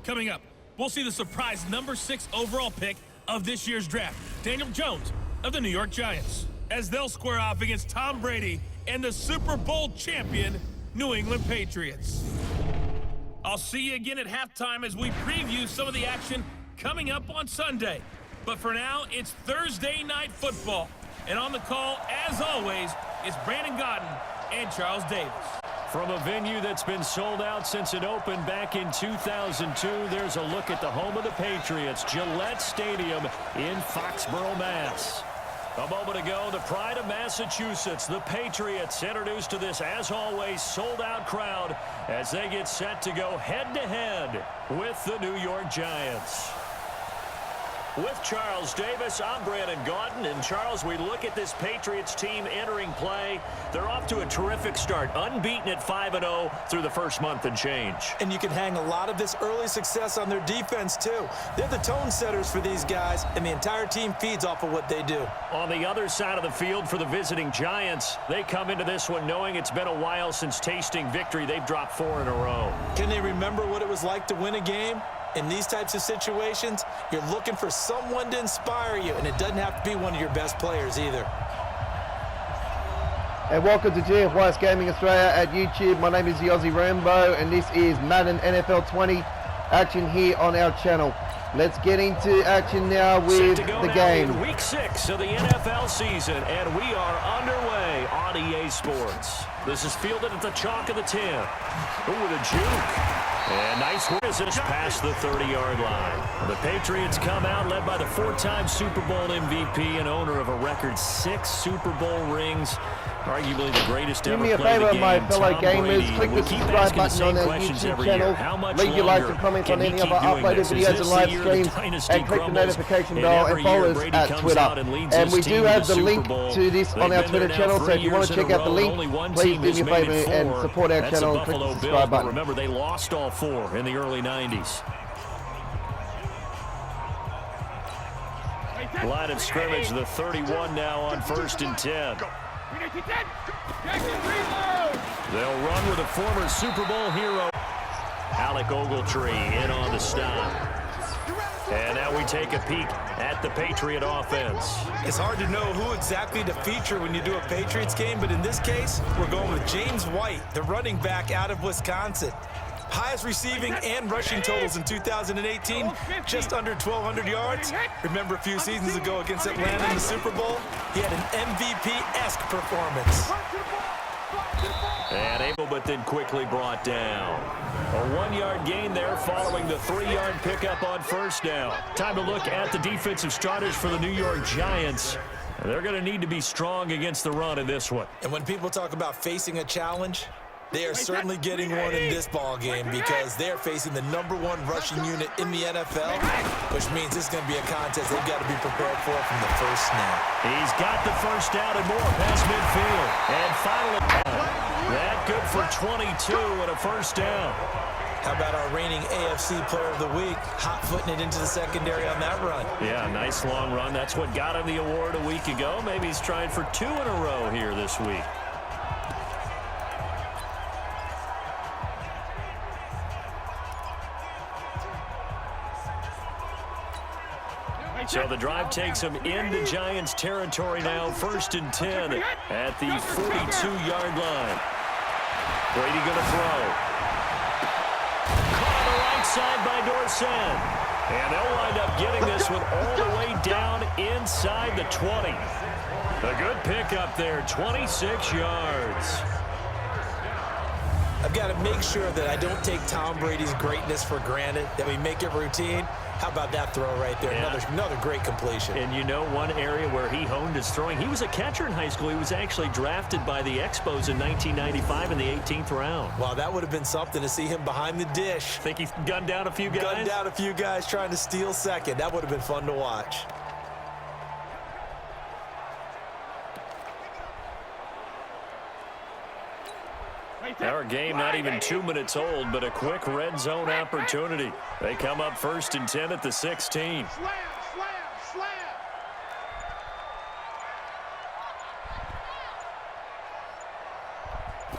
Coming up, we'll see the surprise #6 overall pick of this year's draft, Daniel Jones of the New York Giants, as they'll square off against Tom Brady and the Super Bowl champion New England Patriots. I'll see you again at halftime as we preview some of the action coming up on Sunday. But for now, it's Thursday Night Football. And on the call, as always, is Brandon Gaudin and Charles Davis. From a venue that's been sold out since it opened back in 2002, there's a look at the home of the Patriots, Gillette Stadium in Foxborough, Mass. A moment ago, the pride of Massachusetts, the Patriots, introduced to this, as always, sold-out crowd as they get set to go head-to-head with the New York Giants. With Charles Davis, I'm Brandon Gaudin. And Charles, we look at this Patriots team entering play. They're off to a terrific start, unbeaten at 5-0 through the first month and change. And you can hang a lot of this early success on their defense, too. They're the tone setters for these guys, and the entire team feeds off of what they do. On the other side of the field for the visiting Giants, they come into this one knowing it's been a while since tasting victory. They've dropped 4 in a row. Can they remember what it was like to win a game? In these types of situations, you're looking for someone to inspire you, and it doesn't have to be one of your best players either. And welcome to GFYS Gaming Australia at YouTube. My name is the Aussie Rambo, and this is Madden NFL 20 action here on our channel. Let's get into action now with the game. In week 6 of the NFL season, and we are underway on EA Sports. This is fielded at the chalk of the 10. Ooh, with a juke. And nice resist past the 30-yard line. The Patriots come out led by the 4-time Super Bowl MVP and owner of a record 6 Super Bowl rings. Arguably the greatest ever played the game. Do me a favor, my fellow gamers. Brady. Click the subscribe button on our YouTube channel. Leave your likes and comments on any of our uploaded videos and live streams. And click the notification bell and follow us at Twitter. And we do have the link to this on our Twitter channel, so if you want to check out the link, please do me a favor and support our channel and click the subscribe button. Remember, they lost all 4 in the early 90s. Line of scrimmage, the 31 now on 1st and 10. They'll run with a former Super Bowl hero, Alec Ogletree, in on the stop. And now we take a peek at the Patriot offense. It's hard to know who exactly to feature when you do a Patriots game, but in this case, we're going with James White, the running back out of Wisconsin. Highest receiving and rushing totals in 2018, just under 1,200 yards. Remember a few seasons ago against Atlanta in the Super Bowl? He had an MVP-esque performance. And able, but then quickly brought down. A 1-yard gain there following the 3-yard pickup on 1st down. Time to look at the defensive starters for the New York Giants. They're going to need to be strong against the run in this one. And when people talk about facing a challenge, they are certainly getting one in this ball game because they're facing the #1 rushing unit in the NFL, which means this is going to be a contest they've got to be prepared for from the first snap. He's got the first down and more past midfield. And finally, that good for 22 and a 1st down. How about our reigning AFC Player of the Week, hot-footing it into the secondary on that run? Yeah, nice long run. That's what got him the award a week ago. Maybe he's trying for 2 in a row here this week. So the drive takes him into Giants territory now, 1st and 10 at the 42-yard line. Brady going to throw. Caught on the right side by Dorsett. And they'll wind up getting this one all the way down inside the 20. A good pickup there, 26 yards. I've got to make sure that I don't take Tom Brady's greatness for granted, that we make it routine. How about that throw right there? Yeah. Another great completion. And you know one area where he honed his throwing, he was a catcher in high school. He was actually drafted by the Expos in 1995 in the 18th round. Wow, that would have been something to see him behind the dish. Think he gunned down a few guys? Gunned down a few guys trying to steal second. That would have been fun to watch. Our game not even 2 minutes old, but a quick red zone opportunity. They come up 1st and 10 at the 16.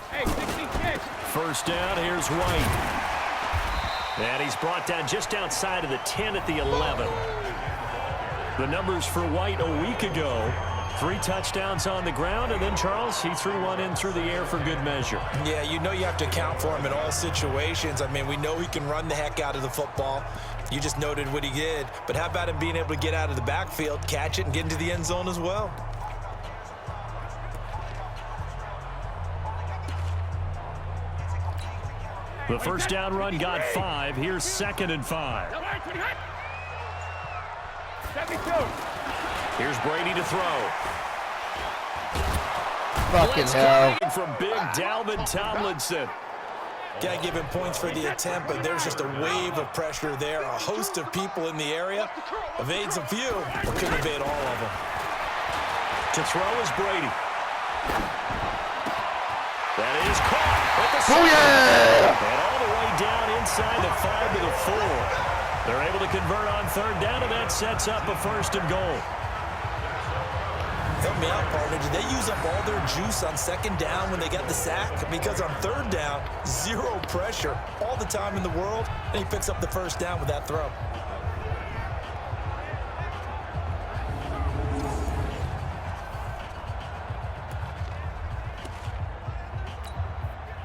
Hey, 66. 1st down, here's White. And he's brought down just outside of the 10 at the 11. The numbers for White a week ago. 3 touchdowns on the ground, and then, Charles, he threw one in through the air for good measure. Yeah, you know you have to account for him in all situations. I mean, we know he can run the heck out of the football. You just noted what he did. But how about him being able to get out of the backfield, catch it, and get into the end zone as well? The first down run got 5. Here's 2nd and 5. Here's Brady to throw. Fucking hell. From big Dalvin Tomlinson. Got to give him points for the attempt, but there's just a wave of pressure there. A host of people in the area. Evades a few, but couldn't evade all of them. To throw is Brady. That is caught at the Oh, yeah! And all the way down inside the 5 to the 4. They're able to convert on 3rd down, and that sets up a 1st and goal. Help me out, partner. Did they use up all their juice on 2nd down when they got the sack? Because on 3rd down, 0 pressure all the time in the world, and he picks up the 1st down with that throw.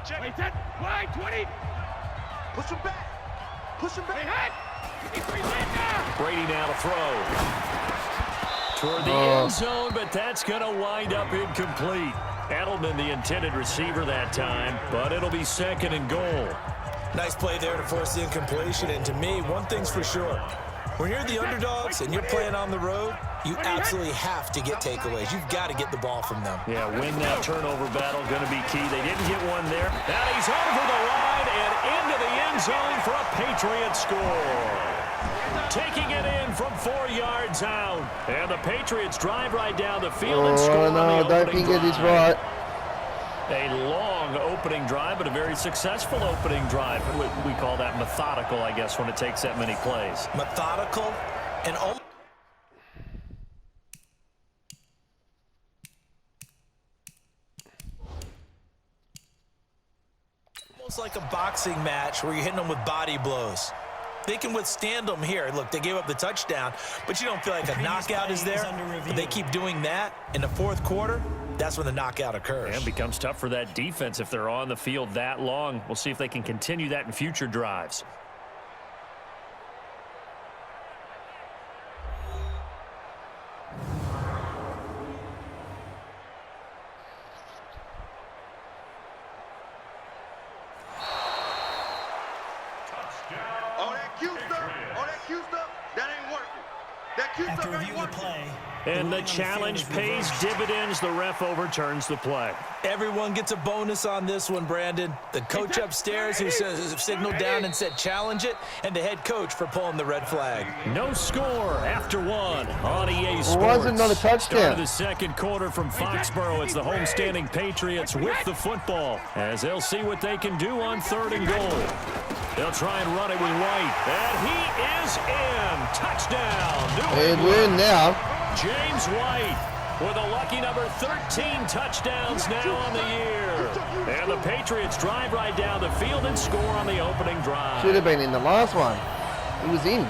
Check it. Wide 20. Push him back. Push him back. Brady now to throw. Toward the end zone, but that's going to wind up incomplete. Edelman, the intended receiver that time, but it'll be 2nd and goal. Nice play there to force the incompletion, and to me, one thing's for sure. When you're the underdogs and you're playing on the road, you absolutely have to get takeaways. You've got to get the ball from them. Yeah, win that turnover battle, going to be key. They didn't get one there. Now he's over the line and into the end zone for a Patriot score. Taking it in from 4 yards out. And the Patriots drive right down the field and score on the opening drive. I don't think it is right. A long opening drive, but a very successful opening drive. We call that methodical, I guess, when it takes that many plays. Methodical and almost like a boxing match where you're hitting them with body blows. They can withstand them here. Look, they gave up the touchdown, but you don't feel like a knockout is there. But they keep doing that in the 4th quarter. That's when the knockout occurs. And it becomes tough for that defense if they're on the field that long. We'll see if they can continue that in future drives. After reviewing the play, and the challenge pays dividends. The ref overturns the play. Everyone gets a bonus on this one, Brandon. The coach upstairs who signaled down and said challenge it, and the head coach for pulling the red flag. No score after 1 on EA Sports. Wasn't not a touchdown. Start of the 2nd quarter from Foxborough. It's the homestanding Patriots with the football as they'll see what they can do on 3rd and goal. They'll try and run it with White. And he is in. Touchdown. And win now. James White with a lucky number 13 touchdowns now on the year. And the Patriots drive right down the field and score on the opening drive. Should have been in the last one. He was in.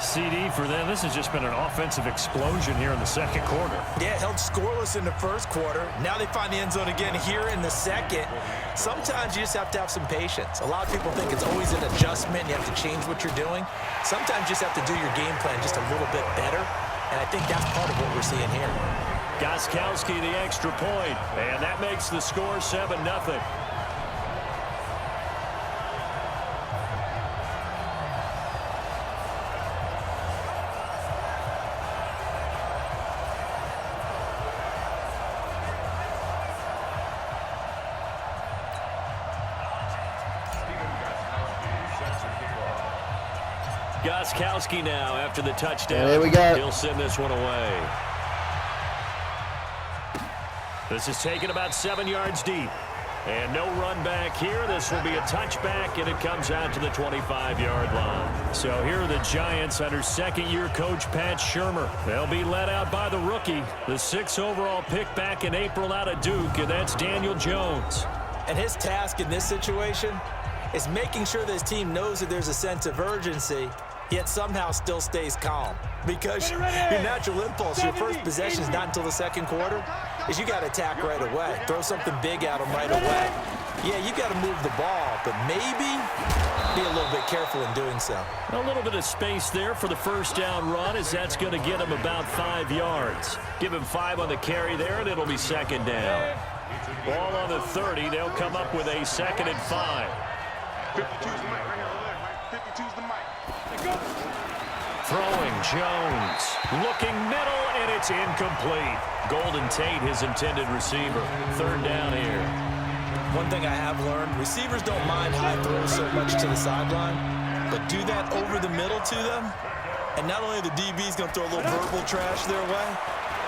CD for them. This has just been an offensive explosion here in the 2nd quarter. Yeah, held scoreless in the 1st quarter. Now they find the end zone again here in the 2nd. Sometimes you just have to have some patience. A lot of people think it's always an adjustment. You have to change what you're doing. Sometimes you just have to do your game plan just a little bit better. And I think that's part of what we're seeing here. Gostkowski the extra point. And that makes the score 7-0. Gostkowski now after the touchdown. And there we go. He'll send this one away. This is taken about 7 yards deep. And no run back here. This will be a touchback, and it comes out to the 25-yard line. So here are the Giants under 2nd-year coach Pat Shurmur. They'll be led out by the rookie, the 6th overall pick back in April out of Duke, and that's Daniel Jones. And his task in this situation, is making sure this team knows that there's a sense of urgency, yet somehow still stays calm. Because your natural impulse, your first possession is not until the second quarter, is you got to attack right away. Throw something big at them right away. Yeah, you got to move the ball, but maybe be a little bit careful in doing so. A little bit of space there for the first down run, as that's going to get him about 5 yards. Give him 5 on the carry there, and it'll be second down. Ball on the 30. They'll come up with a 2nd and 5. 52's the mic right here. 52's the mic. Throwing Jones. Looking middle, and it's incomplete. Golden Tate, his intended receiver. 3rd down here. One thing I have learned, receivers don't mind high throws so much to the sideline, but do that over the middle to them, and not only are the DBs going to throw a little verbal trash their way,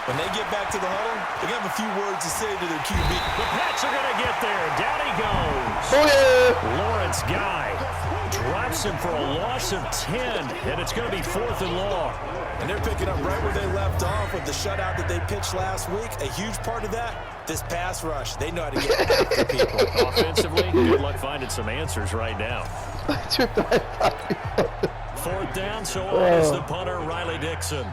when they get back to the huddle, they're going to have a few words to say to their QB. The Pats are going to get there. Down he goes. Oh, yeah. Lawrence Guy drops him for a loss of 10, and it's going to be 4th and long. And they're picking up right where they left off with the shutout that they pitched last week. A huge part of that, this pass rush. They know how to get after people. Offensively, good luck finding some answers right now. 4th down, so on is the punter, Riley Dixon.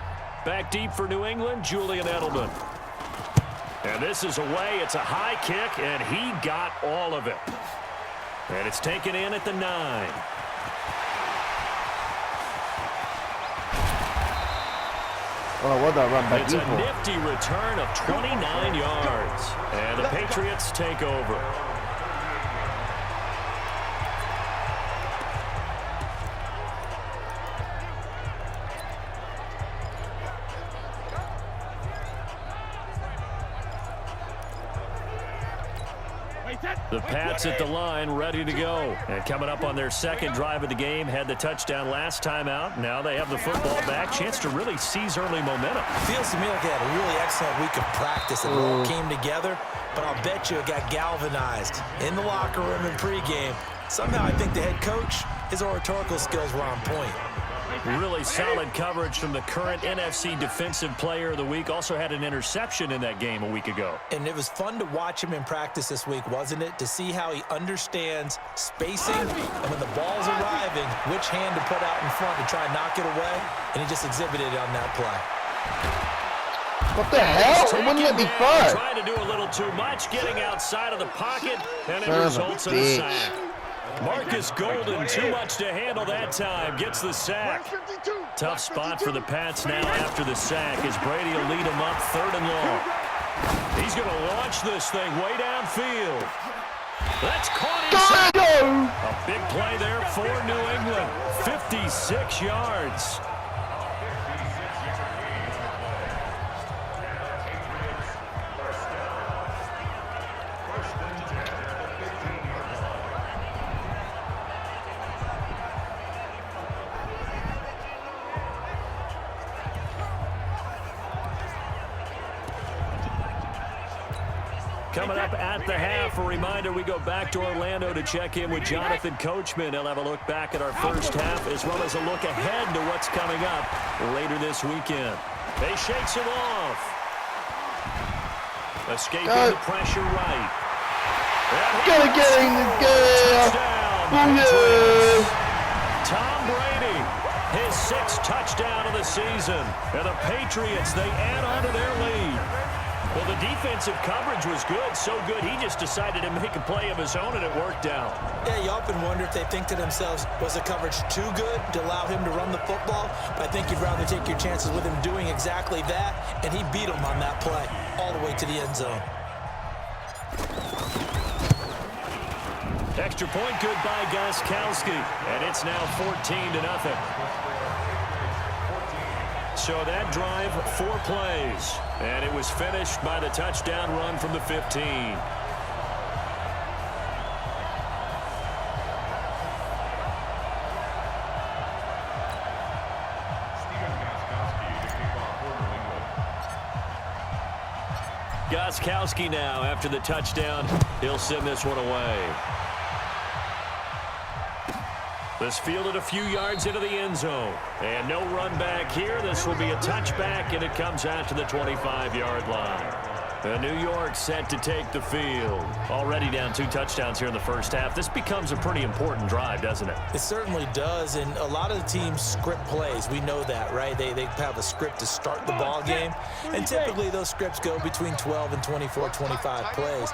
Back deep for New England, Julian Edelman. And this is away. It's a high kick, and he got all of it. And it's taken in at the 9. Oh, what a run back. It's a nifty return of 29 yards. And the Patriots take over. The Pats at the line, ready to go. And coming up on their 2nd drive of the game, had the touchdown last time out. Now they have the football back. Chance to really seize early momentum. Feels to me like they had a really excellent week of practice. It all came together, but I'll bet you it got galvanized in the locker room in pregame. Somehow I think the head coach, his oratorical skills were on point. Really solid coverage from the current NFC Defensive Player of the Week. Also had an interception in that game a week ago. And it was fun to watch him in practice this week, wasn't it? To see how he understands spacing and when the ball's arriving, which hand to put out in front to try and knock it away. And he just exhibited it on that play. What the hell? It wouldn't let me fire. Trying to do a little too much, getting outside of the pocket, and it results in a sack. Marcus Golden, too much to handle that time, gets the sack. Tough spot for the Pats now after the sack as Brady will lead him up 3rd and long. He's going to launch this thing way downfield. That's caught inside. A big play there for New England. 56 yards. Coming up at the half, a reminder we go back to Orlando to check in with Jonathan Coachman. He'll have a look back at our first half as well as a look ahead to what's coming up later this weekend. They shakes him off. Escaping the pressure right. Gotta get in the game. Tom Brady, his 6th touchdown of the season. And the Patriots, they add on to their lead. Well, the defensive coverage was good, so good he just decided to make a play of his own, and it worked out. Yeah, you often wonder if they think to themselves, was the coverage too good to allow him to run the football? But I think you'd rather take your chances with him doing exactly that, and he beat him on that play all the way to the end zone. Extra point good by Gostkowski, and it's now 14-0. So that drive, 4 plays, and it was finished by the touchdown run from the 15. Gostkowski now after the touchdown. He'll send this one away. This fielded a few yards into the end zone. And no run back here. This will be a touchback, and it comes out to the 25-yard line. The New York set to take the field. Already down 2 touchdowns here in the first half. This becomes a pretty important drive, doesn't it? It certainly does, and a lot of the teams script plays. We know that, right? They have a script to start the ball game, and typically those scripts go between 12 and 24, 25 plays.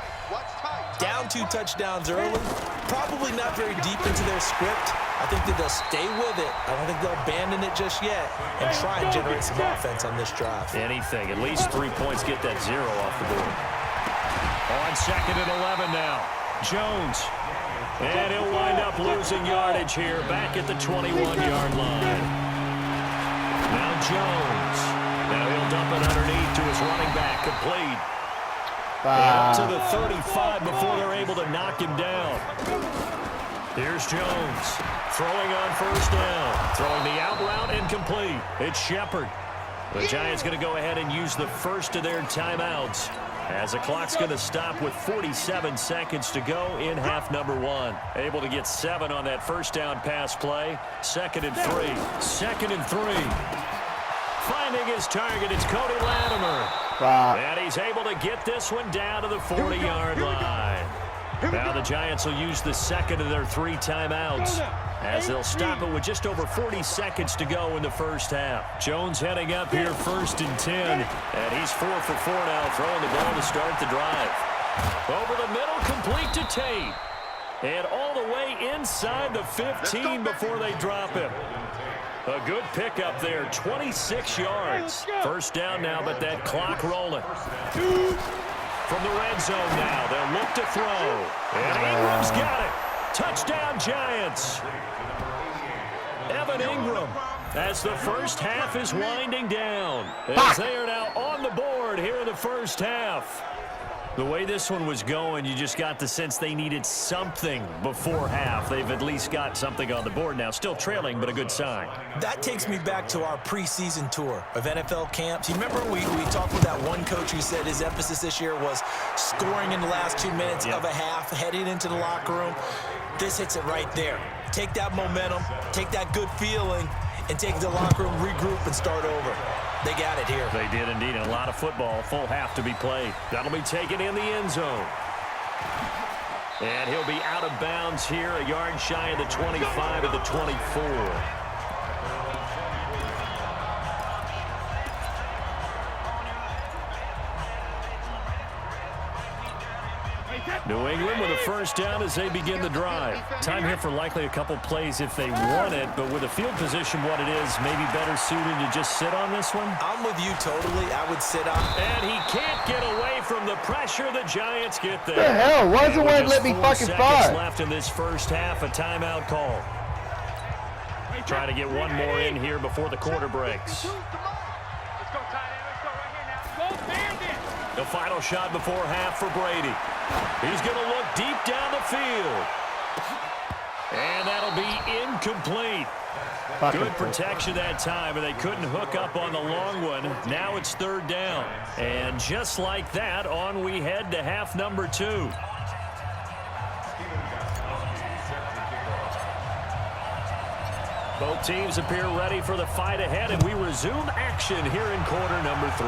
Down 2 touchdowns early, probably not very deep into their script. I think that they'll stay with it. I don't think they'll abandon it just yet and try and generate some offense on this drive. Anything. At least 3 points. Get that 0 off the board. On 2nd and 11 now. Jones. And he'll wind up losing yardage here back at the 21-yard line. Now Jones. Now he'll dump it underneath to his running back. Complete. Up to the 35 before they're able to knock him down. Here's Jones. Throwing on first down. Throwing the out route incomplete. It's Shepard. The Giants going to go ahead and use the first of their timeouts as the clock's going to stop with 47 seconds to go in half number 1. Able to get 7 on that first down pass play. 2nd and 3. 2nd and 3. Finding his target, it's Cody Latimer. And he's able to get this one down to the 40-yard line. Now the Giants will use the 2nd of their 3 timeouts as they'll stop it with just over 40 seconds to go in the first half. Jones heading up here 1st and 10, and he's 4 for 4 now, throwing the ball to start the drive. Over the middle, complete to Tate. And all the way inside the 15 before they drop him. A good pickup there, 26 yards. First down now, but that clock rolling. From the red zone now, they'll look to throw. And Ingram's got it. Touchdown, Giants. Evan Ingram, as the first half is winding down, as they are now on the board here in the first half. The way this one was going, you just got the sense they needed something before half. They've at least got something on the board now. Still trailing, but a good sign. That takes me back to our preseason tour of NFL camps. You remember we talked with that one coach who said his emphasis this year was scoring in the last 2 minutes of a half, heading into the locker room. This hits it right there. Take that momentum, take that good feeling, and take it to the locker room, regroup, and start over. They got it here. They did indeed. A lot of football, full half to be played. That'll be taken in the end zone. And he'll be out of bounds here, a yard shy of the 25 of the 24. New England with a first down as they begin the drive. Time here for likely a couple plays if they want it, but with the field position what it is, maybe better suited to just sit on this one? I'm with you totally. I would sit on. And he can't get away from the pressure the Giants get there. What the hell? Why does it want to let me fucking fire? Left in this first half, a timeout call. Trying to get one more in here before the quarter breaks. The final shot before half for Brady. He's going to look deep down the field. And that'll be incomplete. Good protection that time, and they couldn't hook up on the long one. Now it's 3rd down. And just like that, on we head to half number 2. Both teams appear ready for the fight ahead, and we resume action here in quarter number 3.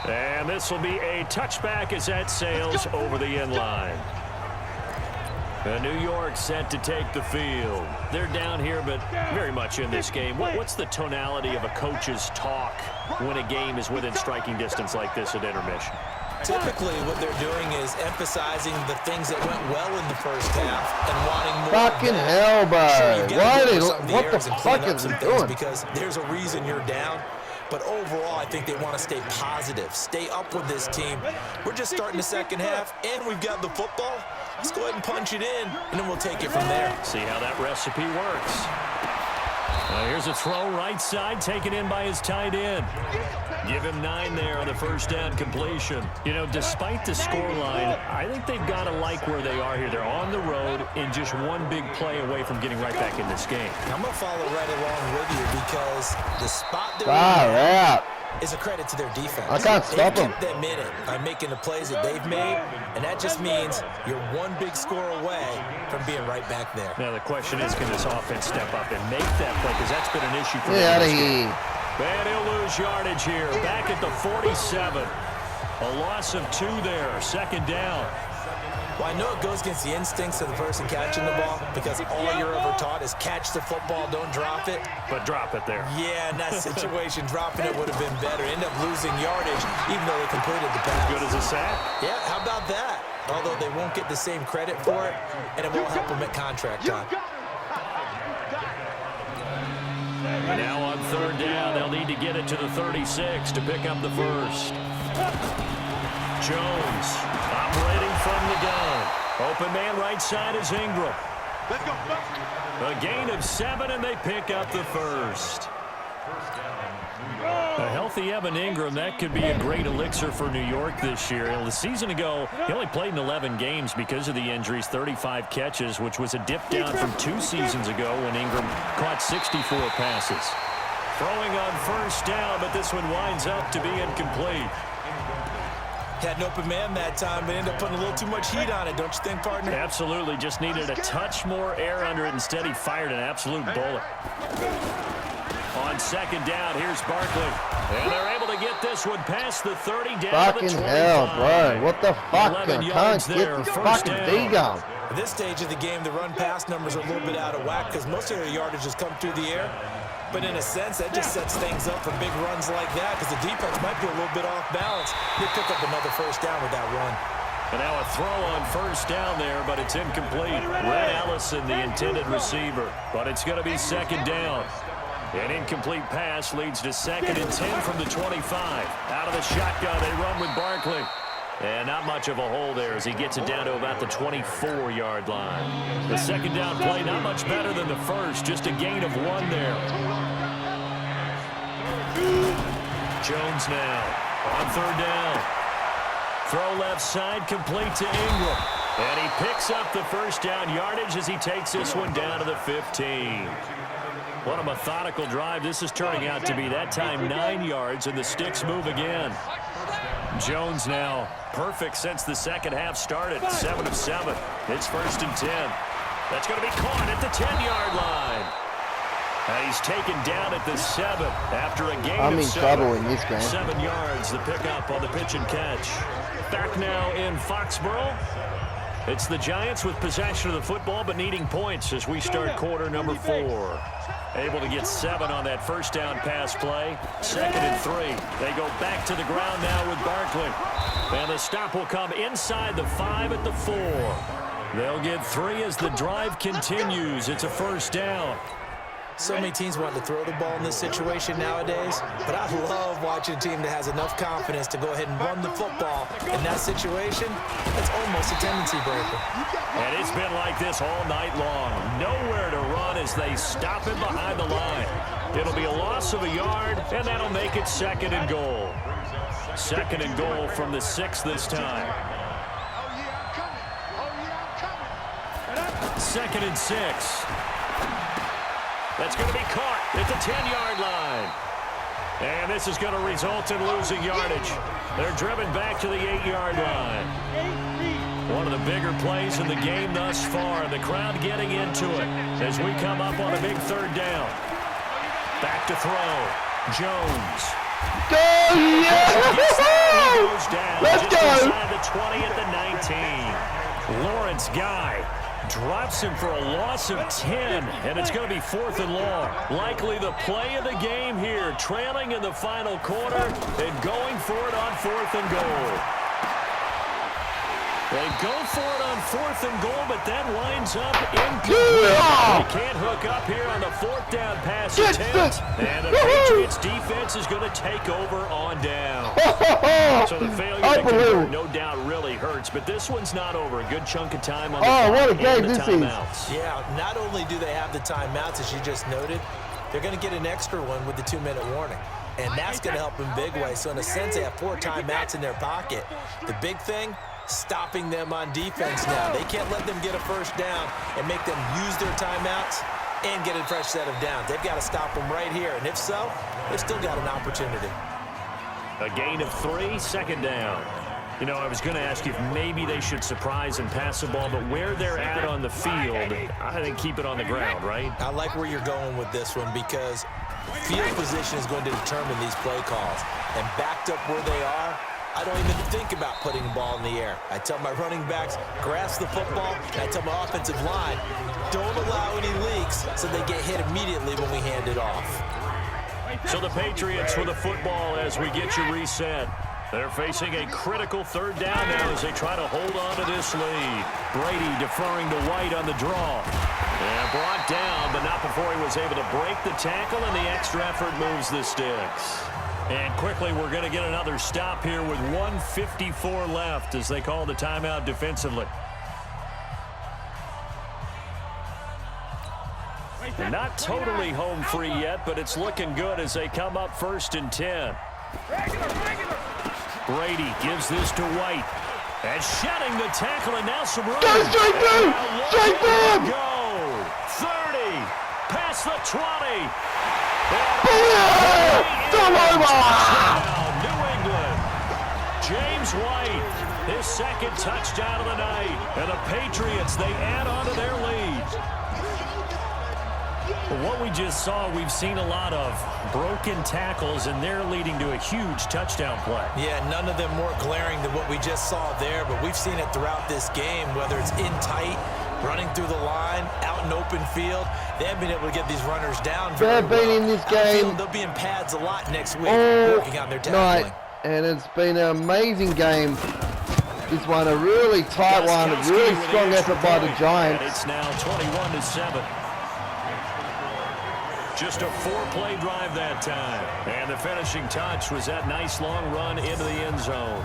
And this will be a touchback as that sails over the end line. The New York set to take the field. They're down here, but very much in this game. What's the tonality of a coach's talk when a game is within striking distance like this at intermission? Typically, what they're doing is emphasizing the things that went well in the first half and wanting more. Fucking hell, bud. Sure, what the fuck is he doing? Because there's a reason you're down. But overall, I think they want to stay positive, stay up with this team. We're just starting the second half, and we've got the football. Let's go ahead and punch it in, and then we'll take it from there. See how that recipe works. Here's a throw right side, taken in by his tight end. Give him 9 there on the first down completion. You know, despite the scoreline, I think they've got to like where they are here. They're on the road and just one big play away from getting right back in this game. I'm going to follow right along with you because the spot they're in is a credit to their defense. I can't stop them. They've kept them in it by making the plays that they've made, and that just means you're one big score away from being right back there. Now the question is, can this offense step up and make that play? Because that's been an issue for them. Get out of here. And he'll lose yardage here. Back at the 47. A loss of 2 there. Second down. Well, I know it goes against the instincts of the person catching the ball because all you're ever taught is catch the football, don't drop it. But drop it there. Yeah, in that situation, dropping it would have been better. End up losing yardage even though they completed the pass. Good as a sack. Yeah, how about that? Although they won't get the same credit for it, and it won't help them at contract time. Now on third down, they'll need to get it to the 36 to pick up the first. Jones operating from the gun. Open man right side is Ingram. Let's go. A gain of 7, and they pick up the first. A healthy Evan Ingram, that could be a great elixir for New York this year. The season ago, he only played in 11 games because of the injuries, 35 catches, which was a dip down from 2 seasons ago when Ingram caught 64 passes. Throwing on first down, but this one winds up to be incomplete. Had an open man that time, but ended up putting a little too much heat on it, don't you think, partner? Absolutely. Just needed a touch more air under it. Instead, he fired an absolute bullet. On second down, here's Barkley. And they're able to get this one past the 30 down to the 25. Fucking hell, bro. What the fuck? I can't there, get this fucking D going. At this stage of the game, the run-pass numbers are a little bit out of whack because most of their yardage has come through the air. But in a sense, that just sets things up for big runs like that because the defense might be a little bit off balance. They pick up another first down with that run. And now a throw on first down there, but it's incomplete. Red Allison, the intended receiver. But it's going to be second down. An incomplete pass leads to 2nd and 10 from the 25. Out of the shotgun, they run with Barkley. And not much of a hole there as he gets it down to about the 24-yard line. The second down play not much better than the first, just a gain of 1 there. Jones now on third down. Throw left side, complete to Ingram. And he picks up the first down yardage as he takes this one down to the 15. What a methodical drive this is turning out to be. That time 9 yards, and the sticks move again. Jones now perfect since the second half started. 7 of 7. It's 1st and 10. That's going to be caught at the 10-yard line. And he's taken down at the 7 after a gain I'm of in 7. trouble in this game. 7 yards, the pickup on the pitch and catch. Back now in Foxborough. It's the Giants with possession of the football but needing points as we start quarter number 4. Able to get 7 on that first down pass play. 2nd and 3. They go back to the ground now with Barkley. And the stop will come inside the 5 at the 4. They'll get 3 as the drive continues. It's a first down. So many teams want to throw the ball in this situation nowadays, but I love watching a team that has enough confidence to go ahead and run the football. In that situation, it's almost a tendency breaker. And it's been like this all night long. Nowhere to run as they stop him behind the line. It'll be a loss of a yard, and that'll make it 2nd and goal. 2nd and goal from the 6 this time. 2nd and 6. That's going to be caught at the 10-yard line. And this is going to result in losing yardage. They're driven back to the 8-yard line. One of the bigger plays in the game thus far. The crowd getting into it as we come up on a big third down. Back to throw. Jones. Go! Yeah! He goes down. Let's just go! inside the 20 at the 19. Lawrence Guy drops him for a loss of 10, and it's going to be 4th and long. Likely the play of the game here, trailing in the final quarter and going for it on 4th and goal. They go for it on 4th and goal, but that winds up incomplete. They can't hook up here on the 4th down pass attempt, and the Patriots defense is going to take over on down. So the failure to convert, no doubt, really hurts, but this one's not over. A good chunk of time on the clock what a game and the this is. timeouts. Yeah, not only do they have the timeouts, as you just noted, they're going to get an extra one with the 2-minute warning. And that's going to help in big way. So in a sense, they have 4 timeouts in their pocket. The big thing, stopping them on defense now. They can't let them get a first down and make them use their timeouts and get a fresh set of downs. They've got to stop them right here. And if so, they've still got an opportunity. A gain of 3, 2nd down. You know, I was going to ask you if maybe they should surprise and pass the ball, but where they're at on the field, I think keep it on the ground, right? I like where you're going with this one because Field position is going to determine these play calls. And backed up where they are, I don't even think about putting the ball in the air. I tell my running backs, grasp the football, and I tell my offensive line, don't allow any leaks so they get hit immediately when we hand it off. So the Patriots with the football as we get you reset. They're facing a critical third down now as they try to hold on to this lead. Brady deferring to White on the draw. And brought down, but not before he was able to break the tackle, and the extra effort moves the sticks. And quickly, we're going to get another stop here with 1:54 left as they call the timeout defensively. Not totally home free yet, but it's looking good as they come up 1st and 10. Brady gives this to White. And shedding the tackle, and now some room. Go straight through! Straight through! Go! 30! Past the 20! New England! James White, his second touchdown of the night. And the Patriots, they add on to their lead. What we just saw, we've seen a lot of broken tackles, and they're leading to a huge touchdown play. Yeah, none of them more glaring than what we just saw there, but we've seen it throughout this game, whether it's in tight, running through the line, out in open field. They haven't been able to get these runners down very well. They've been in this game. They'll be in pads a lot next week, working on their tackling. And it's been an amazing game. This one, a really tight one, a really strong effort by the Giants. And it's now 21-7. Just a 4-play drive that time. And the finishing touch was that nice long run into the end zone.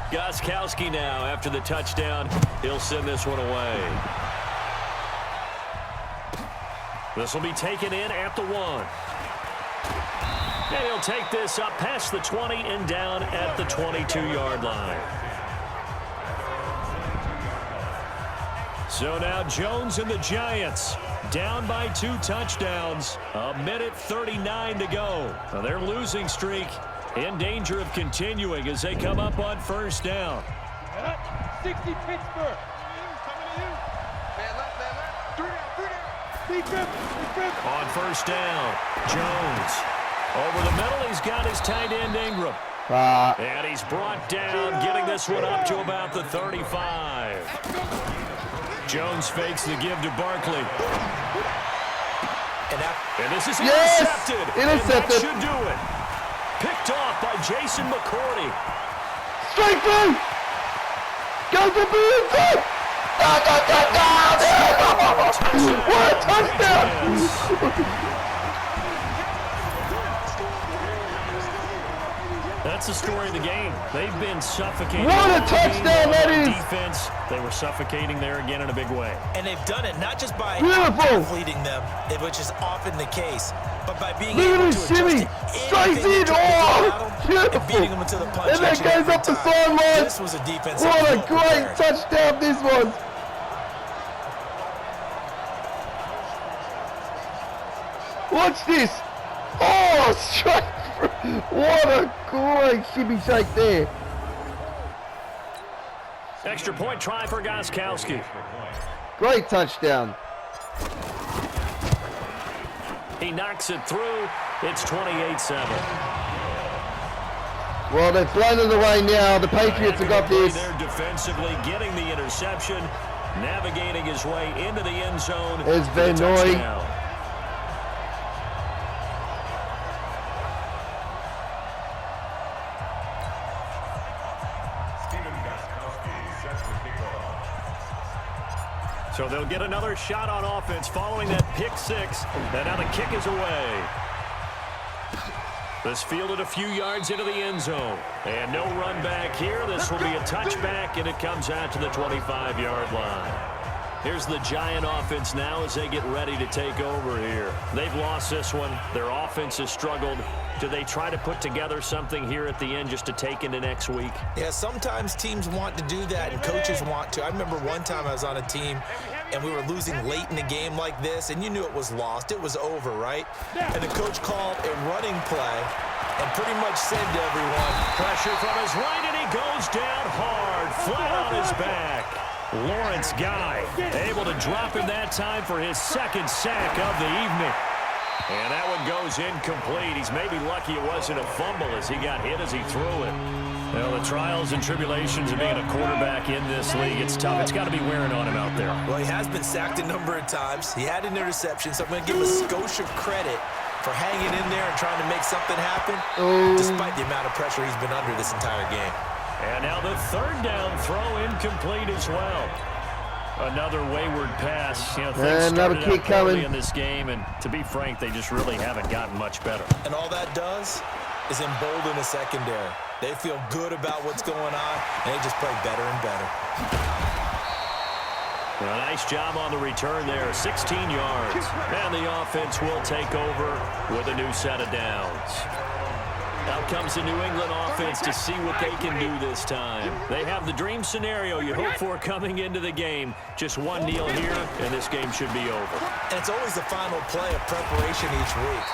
Gostkowski now after the touchdown. He'll send this one away. This will be taken in at the 1. And he'll take this up past the 20 and down at the 22-yard line. So now Jones and the Giants down by 2 touchdowns. 1:39 to go. Now their losing streak in danger of continuing as they come up on 1st down. 60 Pittsburgh. On 1st down, Jones. Over the middle, he's got his tight end Ingram. And he's brought down, getting this one up to about the 35. Jones fakes the give to Barkley. And this is intercepted. Intercepted. And that should do it. Picked off by Jason McCourty. Straight through! Go to Boots! What a touchdown! That's the story of the game. They've been suffocating. What a touchdown that is! Defense, they were suffocating there again in a big way. And they've done it not just by Beautiful. leading them, which is often the case, but by being Look able at to this adjust shimmy. to Straight in. Oh, beautiful. and beating them into the punch. And that goes up the sideline. This was a defense. What a great touchdown this was. Watch this. Oh, straight through. What a great shimmy shake there. Extra point try for Gostkowski. Great touchdown. He knocks it through. It's 28-7. Well, they've blown it away now. The Patriots have got this. They're defensively getting the interception, navigating his way into the end zone. There's Van Noy. So they'll get another shot on offense following that pick 6. And now the kick is away. This fielded a few yards into the end zone. And no run back here. This will be a touchback, and it comes out to the 25-yard line. Here's the Giant offense now as they get ready to take over here. They've lost this one. Their offense has struggled. Do they try to put together something here at the end just to take into next week? Yeah, sometimes teams want to do that and coaches want to. I remember one time I was on a team and we were losing late in a game like this, and you knew it was lost. It was over, right? And the coach called a running play and pretty much said to everyone, pressure from his right, and he goes down hard flat on his back. Lawrence Guy able to drop him that time for his second sack of the evening. And that one goes incomplete. He's maybe lucky it wasn't a fumble as he got hit as he threw it. Well, the trials and tribulations of being a quarterback in this league, it's tough. It's got to be wearing on him out there. Well, he has been sacked a number of times. He had an interception, so I'm going to give him a skosh of credit for hanging in there and trying to make something happen, despite the amount of pressure he's been under this entire game. And now the third down throw incomplete as well. Another wayward pass. You know, things started out poorly in this game, and to be frank, they just really haven't gotten much better. And all that does is embolden the secondary. They feel good about what's going on, and they just play better and better. Well, nice job on the return there, 16 yards. And the offense will take over with a new set of downs. Out comes the New England offense to see what they can do this time. They have the dream scenario you hope for coming into the game. Just one kneel here, and this game should be over. And it's always the final play of preparation each week.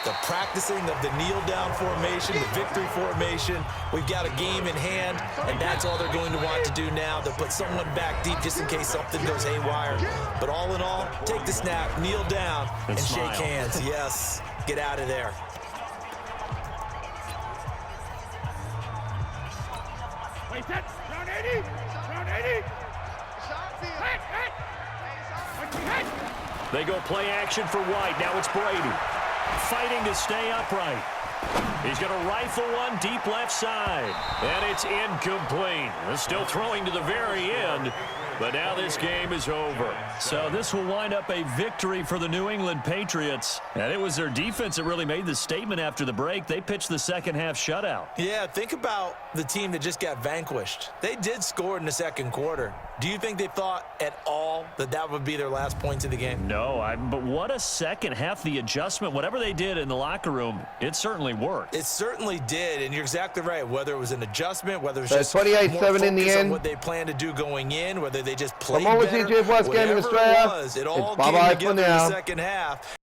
The practicing of the kneel-down formation, the victory formation. We've got a game in hand, and that's all they're going to want to do now. They'll put someone back deep just in case something goes haywire. But all in all, take the snap, kneel down, and shake hands. Yes, get out of there. Wait, that's round 80. Round 80. They go play action for White. Now it's Brady. Fighting to stay upright. He's going to rifle one deep left side. And it's incomplete. They're still throwing to the very end. But now this game is over. So this will wind up a victory for the New England Patriots. And it was their defense that really made the statement after the break. They pitched the second half shutout. Yeah, think about the team that just got vanquished. They did score in the second quarter. Do you think they thought at all that that would be their last points of the game? No, but what a second half. The adjustment, whatever they did in the locker room, it certainly worked. It certainly did, and you're exactly right. Whether it was an adjustment, whether it was just 28-7 in the end, what they planned to do going in, whether they just played better, GFYS Gaming Australia. It all came together in the second half,